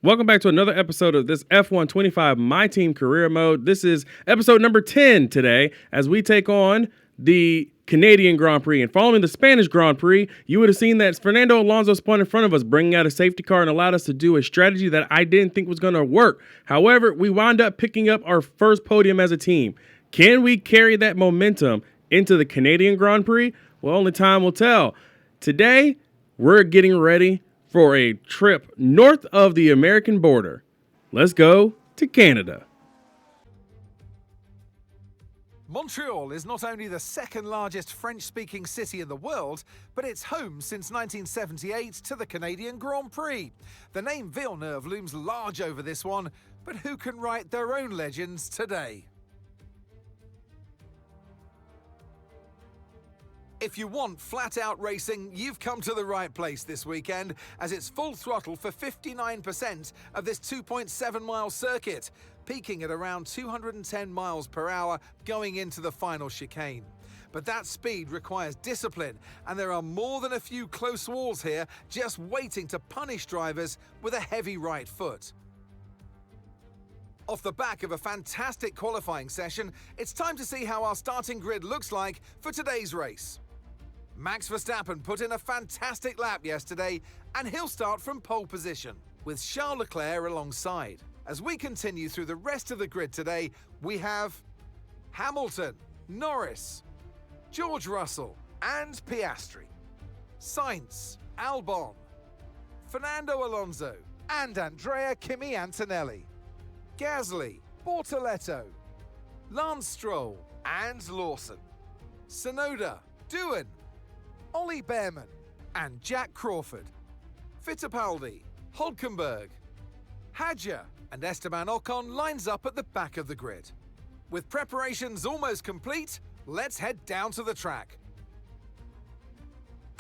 Welcome back to another episode of this F125 My Team Career Mode. This is episode number 10 today as we take on the Canadian Grand Prix. And following the Spanish Grand Prix, you would have seen that Fernando Alonso spun in front of us, bringing out a safety car and allowed us to do a strategy that I didn't think was going to work. However, we wound up picking up our first podium as a team. Can we carry that momentum into the Canadian Grand Prix? Well, only time will tell. Today, we're getting ready for a trip north of the American border. Let's go to Canada. Montreal is not only the second largest French-speaking city in the world, but it's home since 1978 to the Canadian Grand Prix. The name Villeneuve looms large over this one, but who can write their own legends today? If you want flat-out racing, you've come to the right place this weekend, as it's full throttle for 59% of this 2.7-mile circuit, peaking at around 210 miles per hour going into the final chicane. But that speed requires discipline, and there are more than a few close walls here just waiting to punish drivers with a heavy right foot. Off the back of a fantastic qualifying session, it's time to see how our starting grid looks like for today's race. Max Verstappen put in a fantastic lap yesterday, and he'll start from pole position, with Charles Leclerc alongside. As we continue through the rest of the grid today, we have Hamilton, Norris, George Russell, and Piastri, Sainz, Albon, Fernando Alonso, and Andrea Kimi Antonelli, Gasly, Bortoleto, Lance Stroll, and Lawson, Tsunoda, Doohan, Ollie Behrman, and Jack Crawford, Fittipaldi, Hülkenberg, Hadjar, and Esteban Ocon lines up at the back of the grid. With preparations almost complete, let's head down to the track.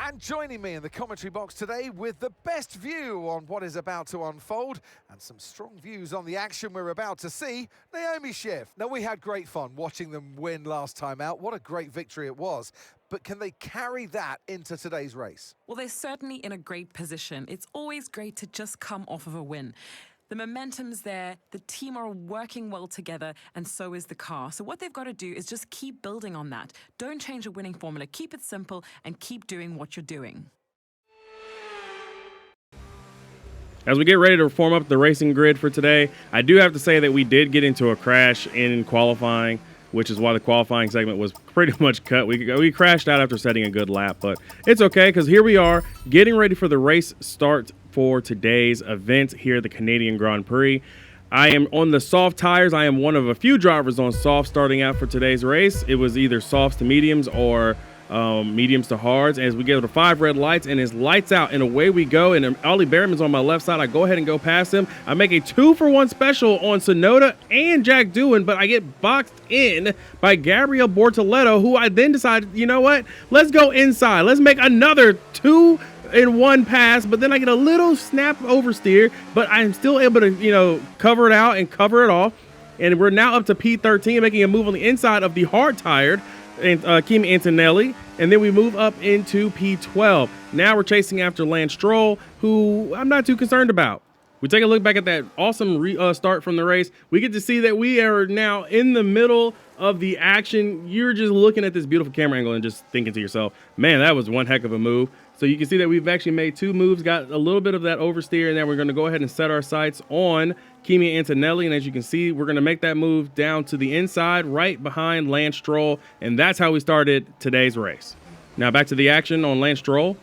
And joining me in the commentary box today with the best view on what is about to unfold and some strong views on the action we're about to see, Naomi Schiff. Now, we had great fun watching them win last time out. What a great victory it was. But can they carry that into today's race? Well, they're certainly in a great position. It's always great to just come off of a win. The momentum's there, the team are working well together, and so is the car. So what they've got to do is just keep building on that. Don't change a winning formula. Keep it simple and keep doing what you're doing. As we get ready to form up the racing grid for today, I do have to say that we did get into a crash in qualifying, which is why the qualifying segment was pretty much cut. We crashed out after setting a good lap, but it's okay because here we are getting ready for the race start for today's event here at the Canadian Grand Prix. I am on the soft tires. I am one of a few drivers on soft starting out for today's race. It was either softs to mediums or mediums to hards. As we get to 5 red lights and it's lights out and away we go. And Ollie Behrman's on my left side. I go ahead and go past him. I make a 2-for-1 special on Tsunoda and Jack Doohan, but I get boxed in by Gabriel Bortoleto, who I then decided, you know what? Let's go inside. Let's make another 2-in-1 pass, but then I get a little snap oversteer, but I'm still able to, cover it out and cover it off. And we're now up to P13, making a move on the inside of the hard-tired Kimi Antonelli, and then we move up into P12. Now we're chasing after Lance Stroll, who I'm not too concerned about. We take a look back at that awesome start from the race. We get to see that we are now in the middle of the action. You're just looking at this beautiful camera angle and just thinking to yourself, man, that was one heck of a move. So you can see that we've actually made 2 moves, got a little bit of that oversteer, and then we're going to go ahead and set our sights on Kimi Antonelli. And as you can see, we're going to make that move down to the inside, right behind Lance Stroll. And that's how we started today's race. Now back to the action on Lance Stroll.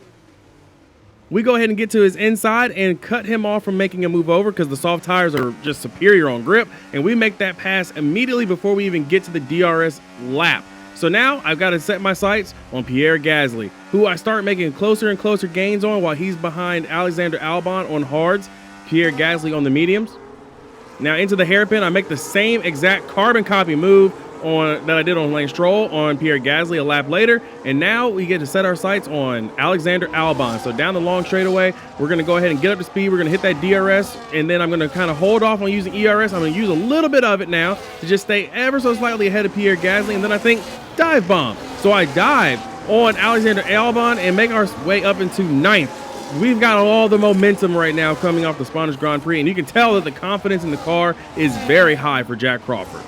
We go ahead and get to his inside and cut him off from making a move over because the soft tires are just superior on grip. And we make that pass immediately before we even get to the DRS lap. So now I've got to set my sights on Pierre Gasly, who I start making closer and closer gains on while he's behind Alexander Albon on hards, Pierre Gasly on the mediums. Now into the hairpin, I make the same exact carbon copy move that I did on Lance Stroll on Pierre Gasly a lap later, and now we get to set our sights on Alexander Albon. So down the long straightaway, we're going to go ahead and get up to speed. We're going to hit that DRS, and then I'm going to kind of hold off on using ERS. I'm going to use a little bit of it now to just stay ever so slightly ahead of Pierre Gasly, and then I think dive bomb. So I dive on Alexander Albon and make our way up into 9th we've got all the momentum right now coming off the Spanish Grand Prix, and you can tell that the confidence in the car is very high for Jack Crawford.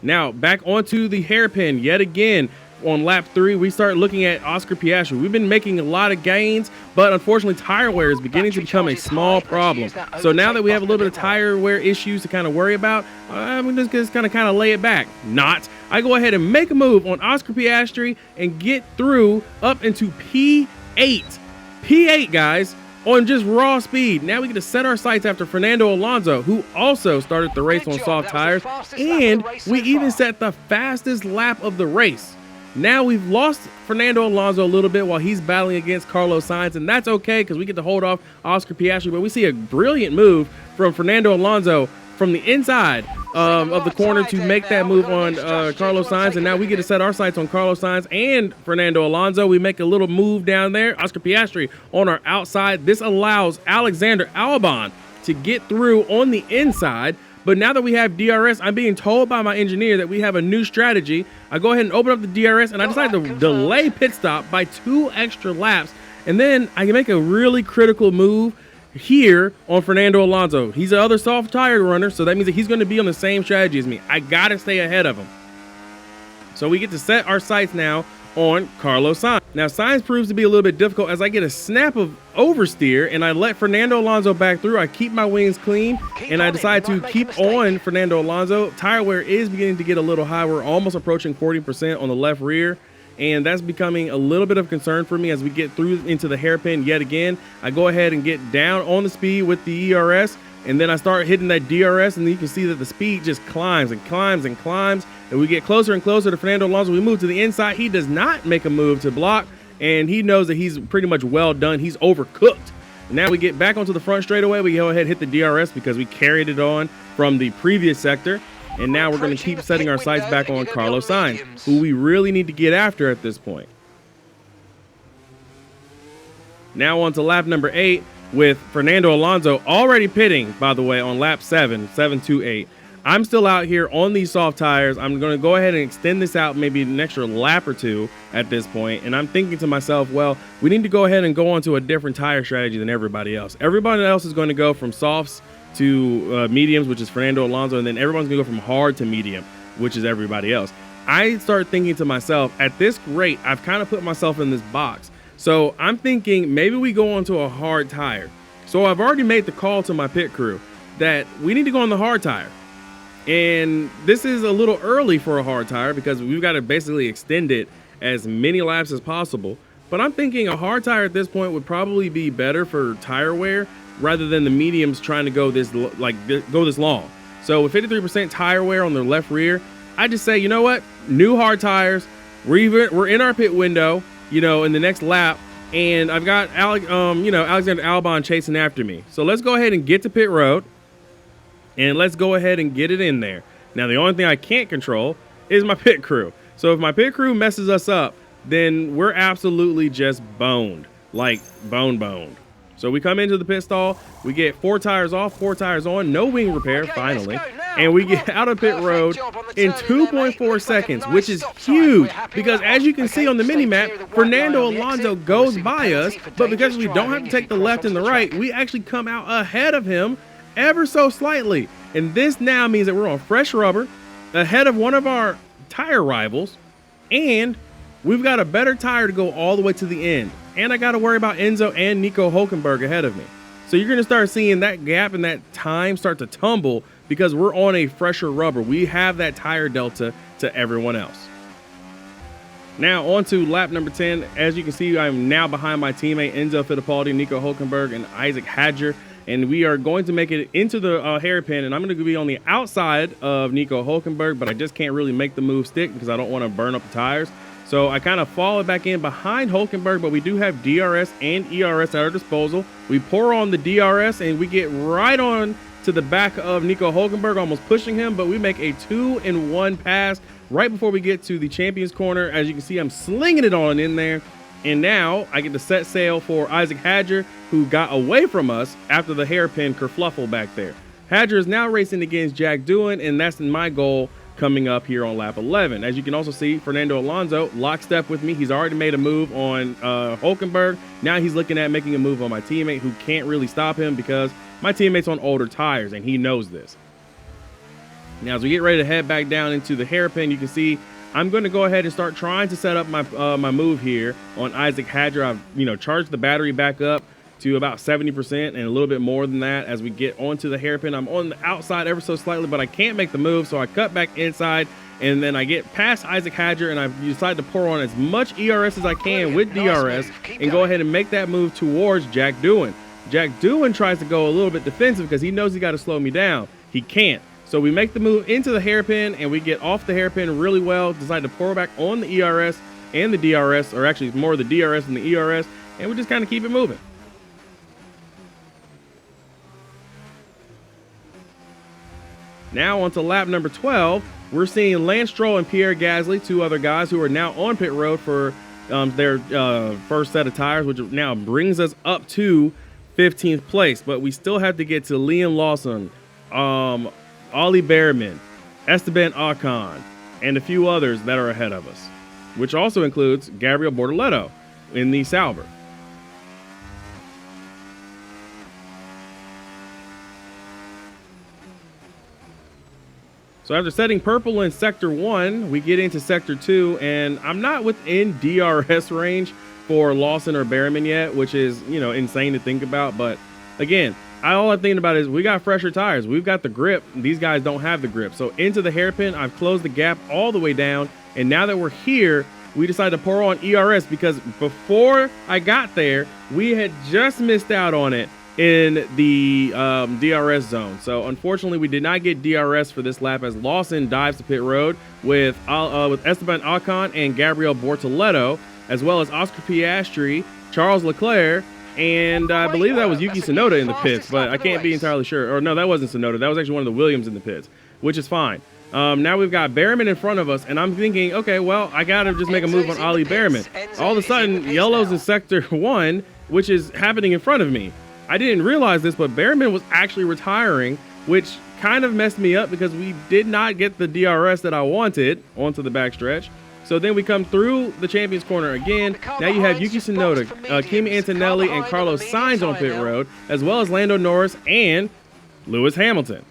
Now, back onto the hairpin yet again. On lap 3, we start looking at Oscar Piastri. We've been making a lot of gains, but unfortunately, tire wear is beginning to become a small problem. So now that we have a little bit of tire wear issues to kind of worry about, I'm just gonna kind of lay it back. I go ahead and make a move on Oscar Piastri and get through up into P8. P8, guys, on just raw speed. Now we get to set our sights after Fernando Alonso, who also started the race on soft tires, and we even set the fastest lap of the race. Now we've lost Fernando Alonso a little bit while he's battling against Carlos Sainz, and that's okay because we get to hold off Oscar Piastri, but we see a brilliant move from Fernando Alonso from the inside of the corner to make that move on Carlos Sainz, and now we get to set our sights on Carlos Sainz and Fernando Alonso. We make a little move down there. Oscar Piastri on our outside. This allows Alexander Albon to get through on the inside. But now that we have DRS, I'm being told by my engineer that we have a new strategy. I go ahead and open up the DRS, and I decide to delay pit stop by 2 extra laps. And then I can make a really critical move here on Fernando Alonso. He's the other soft tire runner, so that means that he's going to be on the same strategy as me. I got to stay ahead of him. So we get to set our sights now on Carlos Sainz. Now, Sainz proves to be a little bit difficult as I get a snap of oversteer and I let Fernando Alonso back through. I keep my wings clean and I decide to keep on Fernando Alonso. Tire wear is beginning to get a little high. We're almost approaching 40% on the left rear, and that's becoming a little bit of concern for me as we get through into the hairpin yet again. I go ahead and get down on the speed with the ERS, and then I start hitting that DRS, and you can see that the speed just climbs and climbs and climbs, and we get closer and closer to Fernando Alonso. We move to the inside. He does not make a move to block, and he knows that he's pretty much well done. He's overcooked. Now we get back onto the front straightaway. We go ahead and hit the DRS because we carried it on from the previous sector, and now we're going to keep setting our sights back on Carlos Sainz, who we really need to get after at this point. Now on to lap number 8. With Fernando Alonso already pitting, by the way, on lap 7.2.8. I'm still out here on these soft tires. I'm going to go ahead and extend this out maybe an extra lap or 2 at this point. And I'm thinking to myself, well, we need to go ahead and go on to a different tire strategy than everybody else. Everybody else is going to go from softs to mediums, which is Fernando Alonso, and then everyone's going to go from hard to medium, which is everybody else. I start thinking to myself, at this rate, I've kind of put myself in this box. So I'm thinking maybe we go onto a hard tire. So I've already made the call to my pit crew that we need to go on the hard tire. And this is a little early for a hard tire because we've got to basically extend it as many laps as possible. But I'm thinking a hard tire at this point would probably be better for tire wear rather than the mediums trying to go this long. So with 53% tire wear on the left rear, I just say, you know what? New hard tires. We're in our pit window, in the next lap, and I've got Alexander Albon chasing after me. So let's go ahead and get to pit road, and let's go ahead and get it in there. Now, the only thing I can't control is my pit crew. So if my pit crew messes us up, then we're absolutely just boned, like boned. So we come into the pit stall, we get 4 tires off, 4 tires on, no wing repair, finally. And we get out of pit road in 2.4 seconds, which is huge because as you can see on the mini map, Fernando Alonso goes by us, but because we don't have to take the left and the right, we actually come out ahead of him ever so slightly. And this now means that we're on fresh rubber, ahead of one of our tire rivals, and we've got a better tire to go all the way to the end. And I got to worry about Enzo and Nico Hülkenberg ahead of me. So you're going to start seeing that gap and that time start to tumble because we're on a fresher rubber. We have that tire delta to everyone else. Now on to lap number 10. As you can see, I'm now behind my teammate Enzo Fittipaldi, Nico Hülkenberg, and Isaac Hadjar. And we are going to make it into the hairpin, and I'm going to be on the outside of Nico Hülkenberg, but I just can't really make the move stick because I don't want to burn up the tires. So I kind of fall back in behind Hülkenberg, but we do have DRS and ERS at our disposal. We pour on the DRS, and we get right on to the back of Nico Hülkenberg, almost pushing him, but we make a 2-in-1 pass right before we get to the champion's corner. As you can see, I'm slinging it on in there. And now I get to set sail for Isaac Hadjar, who got away from us after the hairpin kerfluffle back there. Hadjar is now racing against Jack Doohan, and that's my goal coming up here on lap 11. As you can also see, Fernando Alonso lockstep with me. He's already made a move on Hulkenberg. Now he's looking at making a move on my teammate, who can't really stop him because my teammate's on older tires, and he knows this. Now, as we get ready to head back down into the hairpin, you can see I'm going to go ahead and start trying to set up my my move here on Isaac Hadjar. I've charged the battery back up to about 70% and a little bit more than that. As we get onto the hairpin, I'm on the outside ever so slightly, but I can't make the move, so I cut back inside, and then I get past Isaac Hadjar, and I decide to pour on as much ERS as I can with DRS and go ahead and make that move towards Jack Doohan. Jack Doohan tries to go a little bit defensive because he knows he got to slow me down. He can't. So we make the move into the hairpin, and we get off the hairpin really well, decide to pour back on the ERS and the DRS, or actually more of the DRS than the ERS, and we just kind of keep it moving. Now onto lap number 12, we're seeing Lance Stroll and Pierre Gasly, two other guys who are now on pit road for their first set of tires, which now brings us up to 15th place. But we still have to get to Liam Lawson, Ollie Behrman, Esteban Ocon, and a few others that are ahead of us, which also includes Gabriel Bortoleto in the Sauber. So after setting purple in Sector 1, we get into Sector 2, and I'm not within DRS range for Lawson or Behrman yet, which is, insane to think about. But again, all I'm thinking about is we got fresher tires. We've got the grip. These guys don't have the grip. So into the hairpin, I've closed the gap all the way down. And now that we're here, we decided to pour on ERS because before I got there, we had just missed out on it in the DRS zone. So unfortunately, we did not get DRS for this lap as Lawson dives to pit road with Esteban Ocon and Gabriel Bortoleto, as well as Oscar Piastri, Charles Leclerc, and I believe that was Yuki Tsunoda in the pits, but I can't be entirely sure. Or no, that wasn't Tsunoda. That was actually one of the Williams in the pits, which is fine. Now we've got Behrman in front of us, and I'm thinking, okay, well, I got to just make a move on Ollie Behrman. All of a sudden, yellow's in Sector 1, which is happening in front of me. I didn't realize this, but Behrman was actually retiring, which kind of messed me up because we did not get the DRS that I wanted onto the backstretch. So then we come through the Champions Corner again. Now you have Yuki Tsunoda, Kimi Antonelli, and Carlos Sainz on pit road, as well as Lando Norris and Lewis Hamilton.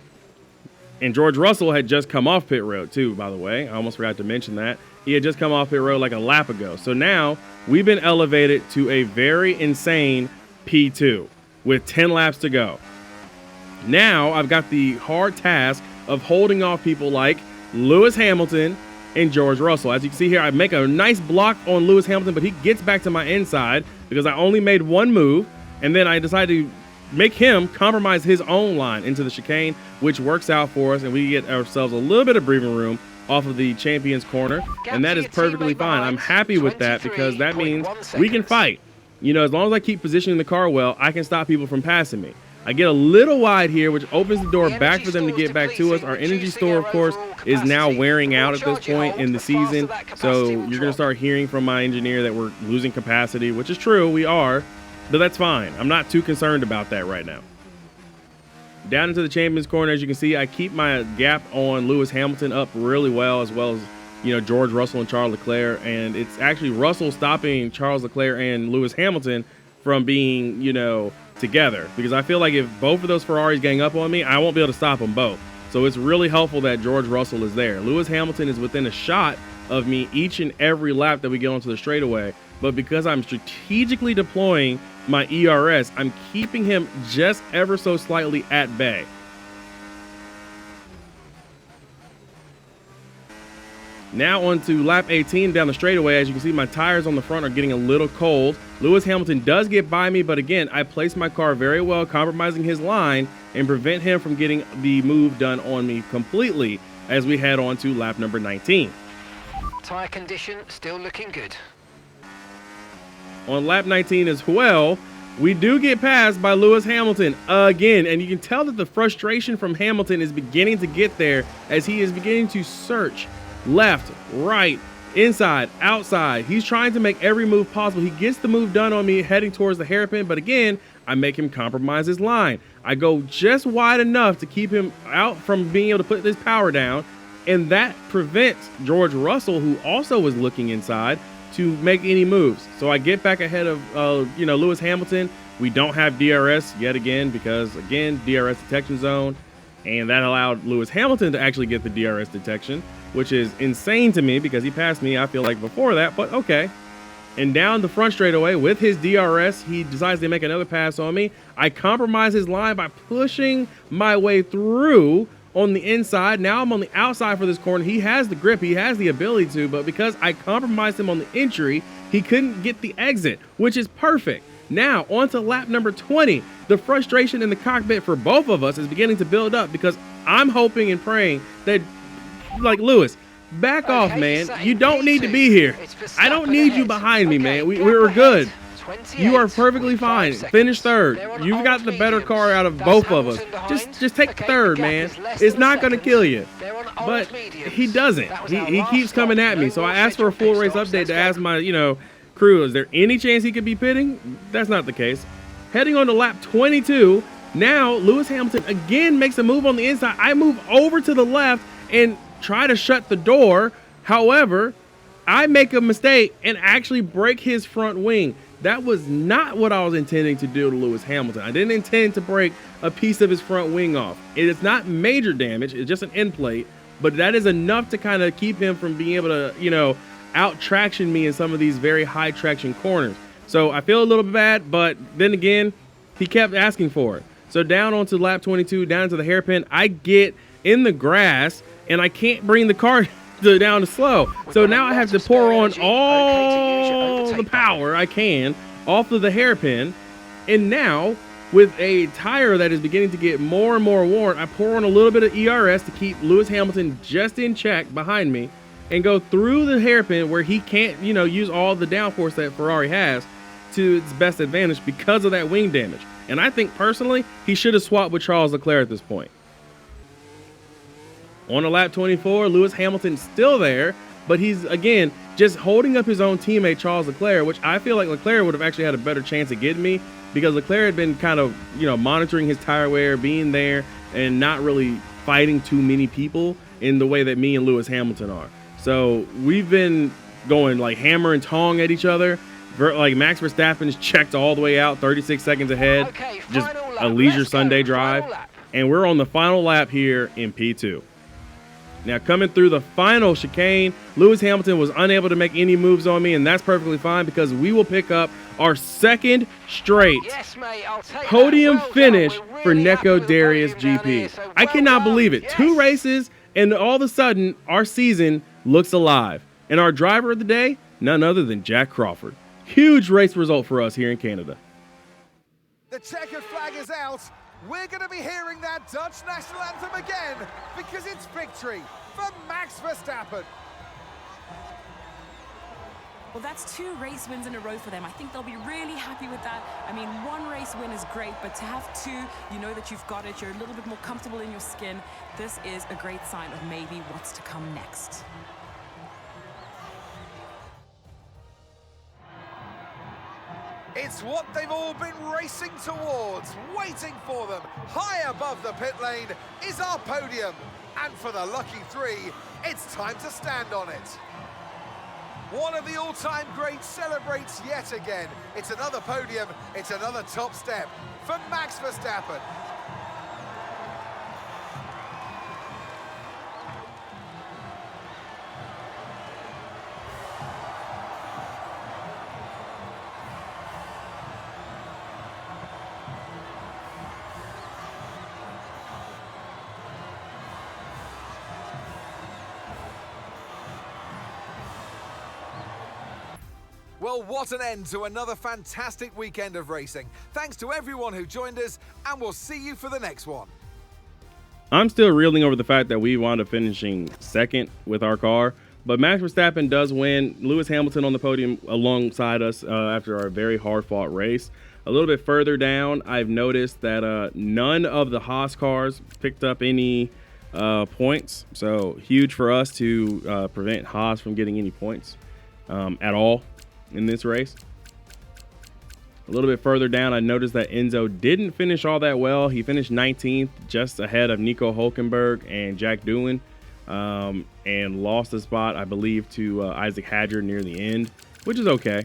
And George Russell had just come off pit road too, by the way. I almost forgot to mention that. He had just come off pit road like a lap ago. So now we've been elevated to a very insane P2 with 10 laps to go. Now I've got the hard task of holding off people like Lewis Hamilton and George Russell. As you can see here, I make a nice block on Lewis Hamilton, but he gets back to my inside because I only made one move, and then I decided to make him compromise his own line into the chicane, which works out for us, and we get ourselves a little bit of breathing room off of the Champions Corner, and that is perfectly fine. I'm happy with that because that means we can fight. As long as I keep positioning the car well, I can stop people from passing me. I get a little wide here, which opens the door back for them to get back to us. Our energy store, of course, is now wearing out at this point in the season. So you're going to start hearing from my engineer that we're losing capacity, which is true, we are, but that's fine. I'm not too concerned about that right now. Down into the Champions Corner, as you can see, I keep my gap on Lewis Hamilton up really well as George Russell and Charles Leclerc. And it's actually Russell stopping Charles Leclerc and Lewis Hamilton from being, together, because I feel like if both of those Ferraris gang up on me, I won't be able to stop them both. So it's really helpful that George Russell is there. Lewis Hamilton is within a shot of me each and every lap that we get onto the straightaway, but because I'm strategically deploying my ERS, I'm keeping him just ever so slightly at bay. Now on to lap 18 down the straightaway. As you can see, my tires on the front are getting a little cold. Lewis Hamilton does get by me, but again, I place my car very well, compromising his line and prevent him from getting the move done on me completely as we head on to lap number 19. Tire condition still looking good. On lap 19 as well, we do get passed by Lewis Hamilton again, and you can tell that the frustration from Hamilton is beginning to get there as he is beginning to search left, right, inside, outside. He's trying to make every move possible. He gets the move done on me heading towards the hairpin, but again, I make him compromise his line. I go just wide enough to keep him out from being able to put this power down, and that prevents George Russell, who also was looking inside, to make any moves. So I get back ahead of Lewis Hamilton. We don't have DRS yet again because, again, DRS detection zone, and that allowed Lewis Hamilton to actually get the DRS detection, which is insane to me because he passed me, I feel like, before that, but okay. And down the front straightaway with his DRS, he decides to make another pass on me. I compromise his line by pushing my way through on the inside. Now I'm on the outside for this corner. He has the grip, he has the ability to, but because I compromised him on the entry, he couldn't get the exit, which is perfect. Now on to lap number 20. The frustration in the cockpit for both of us is beginning to build up because I'm hoping and praying that, like, Lewis, back off, man. You don't need to be here. I don't need you behind me, man. We were good. You are perfectly fine. Finish third. You've got the better car out of both of us. Just take third, man. It's not going to kill you. But he doesn't. He keeps coming at me. So I asked for a full race update to ask my, crew, is there any chance he could be pitting? That's not the case. Heading on to lap 22. Now Lewis Hamilton again makes a move on the inside. I move over to the left and try to shut the door. However, I make a mistake and actually break his front wing. That was not what I was intending to do to Lewis Hamilton. I didn't intend to break a piece of his front wing off. It is not major damage. It's just an end plate, but that is enough to kind of keep him from being able to, out traction me in some of these very high traction corners. So I feel a little bit bad, but then again, he kept asking for it. So down onto lap 22, down to the hairpin, I get in the grass and I can't bring the car down to slow. So now I have to pour on all the power I can off of the hairpin. And now with a tire that is beginning to get more and more worn, I pour on a little bit of ERS to keep Lewis Hamilton just in check behind me and go through the hairpin where he can't, use all the downforce that Ferrari has to its best advantage because of that wing damage. And I think personally, he should have swapped with Charles Leclerc at this point. On to lap 24, Lewis Hamilton's still there, but he's, again, just holding up his own teammate, Charles Leclerc, which I feel like Leclerc would have actually had a better chance of getting me because Leclerc had been kind of, monitoring his tire wear, being there, and not really fighting too many people in the way that me and Lewis Hamilton are. So we've been going like hammer and tong at each other. Like Max Verstappen's checked all the way out, 36 seconds ahead, just a leisure Sunday drive. And we're on the final lap here in P2. Now coming through the final chicane, Lewis Hamilton was unable to make any moves on me, and that's perfectly fine because we will pick up our second straight podium finish for Neco Darius GP. I cannot believe it. 2 races, and all of a sudden, our season looks alive. And our driver of the day, none other than Jack Crawford. Huge race result for us here in Canada. The checkered flag is out. We're going to be hearing that Dutch national anthem again because it's victory for Max Verstappen. Well, that's 2 race wins in a row for them. I think they'll be really happy with that. I mean, 1 race win is great, but to have 2, you know that you've got it. You're a little bit more comfortable in your skin. This is a great sign of maybe what's to come next. It's what they've all been racing towards, waiting for them. High above the pit lane is our podium. And for the lucky 3, it's time to stand on it. One of the all-time greats celebrates yet again. It's another podium, it's another top step for Max Verstappen. Well, what an end to another fantastic weekend of racing. Thanks to everyone who joined us, and we'll see you for the next one. I'm still reeling over the fact that we wound up finishing second with our car, but Max Verstappen does win. Lewis Hamilton on the podium alongside us after our very hard-fought race. A little bit further down, I've noticed that none of the Haas cars picked up any points, so huge for us to prevent Haas from getting any points at all in this race. A little bit further down, I noticed that Enzo didn't finish all that well. He finished 19th, just ahead of Nico Hulkenberg and Jack Doohan. and lost the spot, I believe, to Isaac Hadger near the end, which is okay.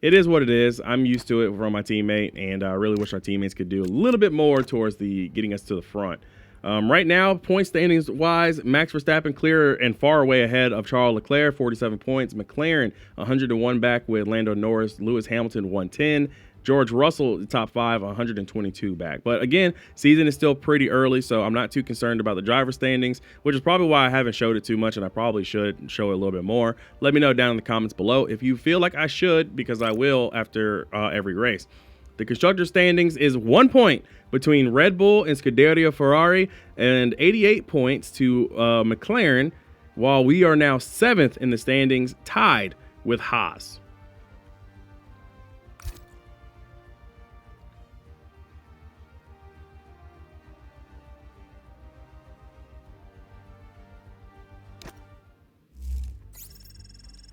It is what it is. I'm used to it from my teammate, and I really wish our teammates could do a little bit more towards getting us to the front. Right now, point standings wise, Max Verstappen clear and far away ahead of Charles Leclerc, 47 points. McLaren 101 back with Lando Norris, Lewis Hamilton 110. George Russell, top 5, 122 back. But again, season is still pretty early, so I'm not too concerned about the driver standings, which is probably why I haven't showed it too much, and I probably should show it a little bit more. Let me know down in the comments below if you feel like I should, because I will after every race. The constructor standings is 1 point between Red Bull and Scuderia Ferrari, and 88 points to McLaren, while we are now 7th in the standings, tied with Haas.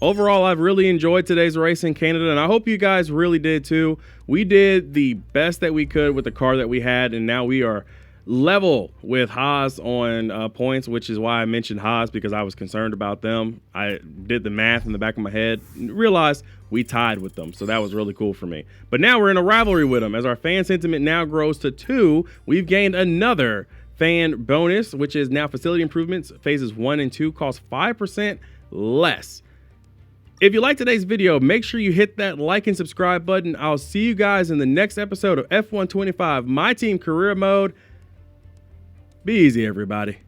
Overall, I've really enjoyed today's race in Canada, and I hope you guys really did too. We did the best that we could with the car that we had, and now we are level with Haas on points, which is why I mentioned Haas, because I was concerned about them. I did the math in the back of my head and realized we tied with them, so that was really cool for me. But now we're in a rivalry with them. As our fan sentiment now grows to 2, we've gained another fan bonus, which is now facility improvements. Phases 1 and 2 cost 5% less. If you like today's video, make sure you hit that like and subscribe button. I'll see you guys in the next episode of F1 25, My Team Career Mode. Be easy, everybody.